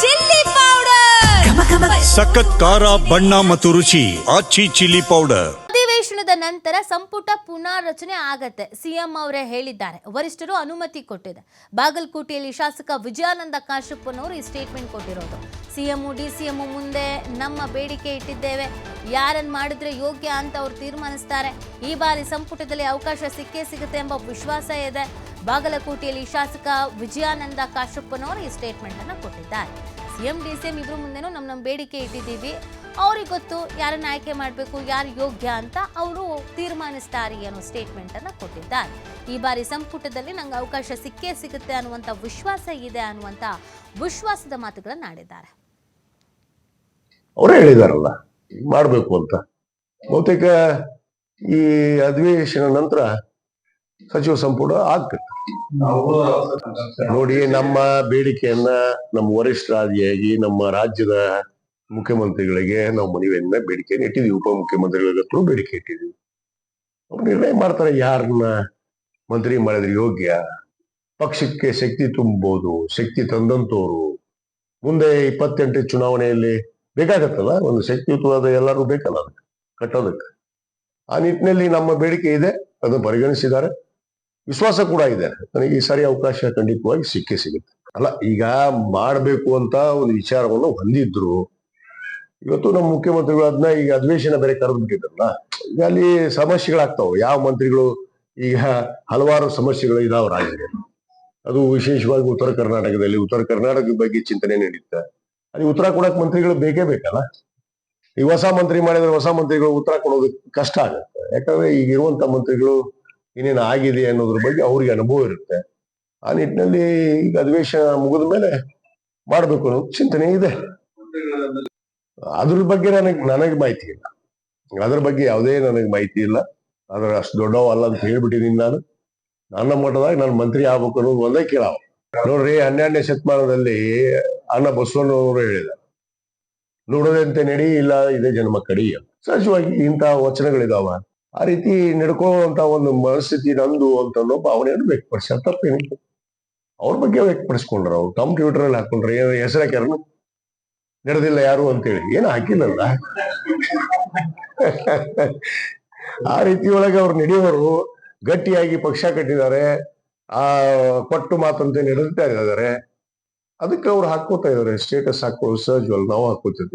Chilli powder, ಸಖತ್ ಖಾರ ಬಣ್ಣ ಮತ್ತು ರುಚಿ ಆಚಿ ಚಿಲ್ಲಿ ಪೌಡರ್. ಅಧಿವೇಶನದ ನಂತರ ಸಂಪುಟ ಪುನಾರಚನೆ ಆಗತ್ತೆ, ಸಿಎಂ ಅವರೇ ಹೇಳಿದ್ದಾರೆ. ವರಿಷ್ಠರು ಅನುಮತಿ ಕೊಟ್ಟಿದೆ. ಬಾಗಲಕೋಟೆಯಲ್ಲಿ ಶಾಸಕ ವಿಜಯಾನಂದ ಕಾಶಪ್ಪನವರು ಈ ಸ್ಟೇಟ್ಮೆಂಟ್ ಕೊಟ್ಟಿರೋದು. ಸಿಎಂ ಡಿಸಿಎಂ ಮುಂದೆ ನಮ್ಮ ಬೇಡಿಕೆ ಇಟ್ಟಿದ್ದೇವೆ, ಯಾರನ್ನು ಮಾಡಿದ್ರೆ ಯೋಗ್ಯ ಅಂತ ಅವರು ತೀರ್ಮಾನಿಸ್ತಾರೆ. ಈ ಬಾರಿ ಸಂಪುಟದಲ್ಲಿ ಅವಕಾಶ ಸಿಕ್ಕೇ ಸಿಗುತ್ತೆ ಎಂಬ ವಿಶ್ವಾಸ ಇದೆ. ಬಾಗಲಕೋಟೆಯಲ್ಲಿ ಶಾಸಕ ವಿಜಯಾನಂದ ಕಾಶಪ್ಪನವರು ಈ ಸ್ಟೇಟ್ಮೆಂಟ್ ಅನ್ನು ಕೊಟ್ಟಿದ್ದಾರೆ. ಸಿಎಂ ಡಿಸಿಎಂ ಇಬ್ರು ಮುಂದೆನೂ ನಮ್ಮ ಬೇಡಿಕೆ ಇಟ್ಟಿದ್ದೀವಿ, ಅವ್ರಿಗೆ ಗೊತ್ತು ಯಾರನ್ನ ಆಯ್ಕೆ ಮಾಡಬೇಕು, ಯಾರು ಯೋಗ್ಯ ಅಂತ ಅವರು ತೀರ್ಮಾನಿಸ್ತಾರೆ ಅನ್ನೋ ಸ್ಟೇಟ್ಮೆಂಟ್ ಅನ್ನ ಕೊಟ್ಟಿದ್ದಾರೆ. ಈ ಬಾರಿ ಸಂಪುಟದಲ್ಲಿ ನಂಗೆ ಅವಕಾಶ ಸಿಕ್ಕೇ ಸಿಗುತ್ತೆ ಅನ್ನುವಂಥ ವಿಶ್ವಾಸ ಇದೆ ಅನ್ನುವಂಥ ವಿಶ್ವಾಸದ ಮಾತುಗಳನ್ನ ಆಡಿದ್ದಾರೆ. ಅವರೇ ಹೇಳಿದಾರಲ್ಲ ಮಾಡಬೇಕು ಅಂತ. ಬಹುತೇಕ ಈ ಅಧಿವೇಶನ ನಂತರ ಸಚಿವ ಸಂಪುಟ ಆಗ್ತದೆ. ನೋಡಿ, ನಮ್ಮ ಬೇಡಿಕೆಯನ್ನ ನಮ್ಮ ವರಿಷ್ಠರಾದಿಯಾಗಿ ನಮ್ಮ ರಾಜ್ಯದ ಮುಖ್ಯಮಂತ್ರಿಗಳಿಗೆ ನಾವು ಮನವಿಯನ್ನ ಬೇಡಿಕೆಯನ್ನು ಇಟ್ಟಿದ್ದೀವಿ. ಉಪಮುಖ್ಯಮಂತ್ರಿಗಳ ಹತ್ರ ಬೇಡಿಕೆ ಇಟ್ಟಿದ್ದೀವಿ. ಅವ್ರು ನಿರ್ಣಯ ಮಾಡ್ತಾರೆ ಯಾರನ್ನ ಮಂತ್ರಿ ಮಾಡಿದ್ರೆ ಯೋಗ್ಯ, ಪಕ್ಷಕ್ಕೆ ಶಕ್ತಿ ತುಂಬಬಹುದು, ಶಕ್ತಿ ತಂದಂತವ್ರು. ಮುಂದೆ 28 ಚುನಾವಣೆಯಲ್ಲಿ ಬೇಕಾಗತ್ತಲ್ಲ, ಒಂದು ಶಕ್ತಿಯುತವಾದ ಎಲ್ಲರೂ ಬೇಕಲ್ಲ ಅದಕ್ಕೆ ಕಟ್ಟೋದಕ್ಕೆ. ಆ ನಿಟ್ಟಿನಲ್ಲಿ ನಮ್ಮ ಬೇಡಿಕೆ ಇದೆ, ಅದನ್ನು ಪರಿಗಣಿಸಿದ್ದಾರೆ. ವಿಶ್ವಾಸ ಕೂಡ ಇದೆ, ನನಗೆ ಈ ಸಾರಿ ಅವಕಾಶ ಖಂಡಿತವಾಗಿ ಸಿಕ್ಕೇ ಸಿಗುತ್ತೆ. ಅಲ್ಲ, ಈಗ ಮಾಡಬೇಕು ಅಂತ ಒಂದು ವಿಚಾರವನ್ನು ಹೊಂದಿದ್ರು. ಇವತ್ತು ನಮ್ಮ ಮುಖ್ಯಮಂತ್ರಿಗಳು ಅದನ್ನ ಈಗ ಅಧಿವೇಶನ ಬೇರೆ ಕರೆದು ಬಿಟ್ಟಿದ್ರಲ್ಲ, ಈಗ ಅಲ್ಲಿ ಸಮಸ್ಯೆಗಳಾಗ್ತಾವ. ಯಾವ ಮಂತ್ರಿಗಳು ಈಗ ಹಲವಾರು ಸಮಸ್ಯೆಗಳು ಇದಾವ ರಾಜ್ಯದಲ್ಲಿ. ಅದು ವಿಶೇಷವಾಗಿ ಉತ್ತರ ಕರ್ನಾಟಕದಲ್ಲಿ ಉತ್ತರ ಕರ್ನಾಟಕದ ಬಗ್ಗೆ ಚಿಂತನೆ ನಡೀತಾ. ಅಲ್ಲಿ ಉತ್ತರ ಕೊಡಕ್ ಮಂತ್ರಿಗಳು ಬೇಕೇ ಬೇಕಲ್ಲ. ಈ ಹೊಸ ಮಂತ್ರಿ ಮಾಡಿದ್ರೆ ಹೊಸ ಮಂತ್ರಿಗಳು ಉತ್ತರ ಕೊಡೋದಕ್ಕೆ ಕಷ್ಟ ಆಗುತ್ತೆ. ಯಾಕಂದ್ರೆ ಈಗ ಇರುವಂತ ಮಂತ್ರಿಗಳು ಇನ್ನೇನು ಆಗಿದೆ ಅನ್ನೋದ್ರ ಬಗ್ಗೆ ಅವ್ರಿಗೆ ಅನುಭವ ಇರುತ್ತೆ. ಆ ನಿಟ್ಟಿನಲ್ಲಿ ಈಗ ಅಧಿವೇಶನ ಮುಗಿದ ಮೇಲೆ ಮಾಡ್ಬೇಕು ಅನ್ನೋ ಚಿಂತನೆ ಇದೆ. ಅದ್ರ ಬಗ್ಗೆ ನನಗೆ ಮಾಹಿತಿ ಇಲ್ಲ. ಅದ್ರ ಬಗ್ಗೆ ಯಾವುದೇ ನನಗೆ ಮಾಹಿತಿ ಇಲ್ಲ. ಅದ್ರ ಅಷ್ಟು ದೊಡ್ಡವಲ್ಲ ಅಂತ ಹೇಳ್ಬಿಟ್ಟಿದ್ದೀನಿ ನಾನು. ನನ್ನ ಮಟ್ಟದಾಗ ನಾನು ಮಂತ್ರಿ ಆಗ್ಬೇಕು ಅನ್ನೋದು ಒಂದೇ ಕೇಳಾವ. ನೋಡ್ರಿ, 12ನೇ ಶತಮಾನದಲ್ಲಿ ಅಣ್ಣ ಬಸವಣ್ಣವರು ಹೇಳಿದ, ನುಡಿದಂತೆ ನಡಿ, ಇಲ್ಲ ಇದೇ ಜನ್ಮ ಕಡಿ. ಸಹಜವಾಗಿ ಇಂತಹ ವಚನಗಳಿದಾವ. ಆ ರೀತಿ ನಡ್ಕೊಳ್ಳುವಂತ ಒಂದು ಮನಸ್ಥಿತಿ ನಂದು ಅಂತ ಅನ್ನೋ ಭಾವನೆಯನ್ನು ವ್ಯಕ್ತಪಡಿಸ ತಪ್ಪೇನಿತ್ತು. ಅವ್ರ ಬಗ್ಗೆ ವ್ಯಕ್ತಪಡಿಸ್ಕೊಂಡ್ರ. ಅವ್ರು ತಮ್ಮ ಟ್ವಿಟರ್ ಅಲ್ಲಿ ಹಾಕೊಂಡ್ರೆ ಹೆಸರು ಹಾಕ್ಯಾರನು ನಡೆದಿಲ್ಲ ಯಾರು ಅಂತೇಳಿ, ಏನು ಹಾಕಿಲ್ಲಲ್ಲ. ಆ ರೀತಿ ಒಳಗೆ ಅವ್ರು ನಡೆಯೋರು ಗಟ್ಟಿಯಾಗಿ ಪಕ್ಷ ಕಟ್ಟಿದ್ದಾರೆ. ಆ ಕೊಟ್ಟು ಮಾತಂತೆ ನಡೆಸ್ತಾ ಇದ್ದಾರೆ. ಅದಕ್ಕೆ ಅವ್ರು ಹಾಕೋತಾ ಇದಾರೆ, ಸ್ಟೇಟಸ್ ಹಾಕೋ ಸಹಜವಲ್ಲ, ನಾವು ಹಾಕೋತಿರ್ತೀವಿ.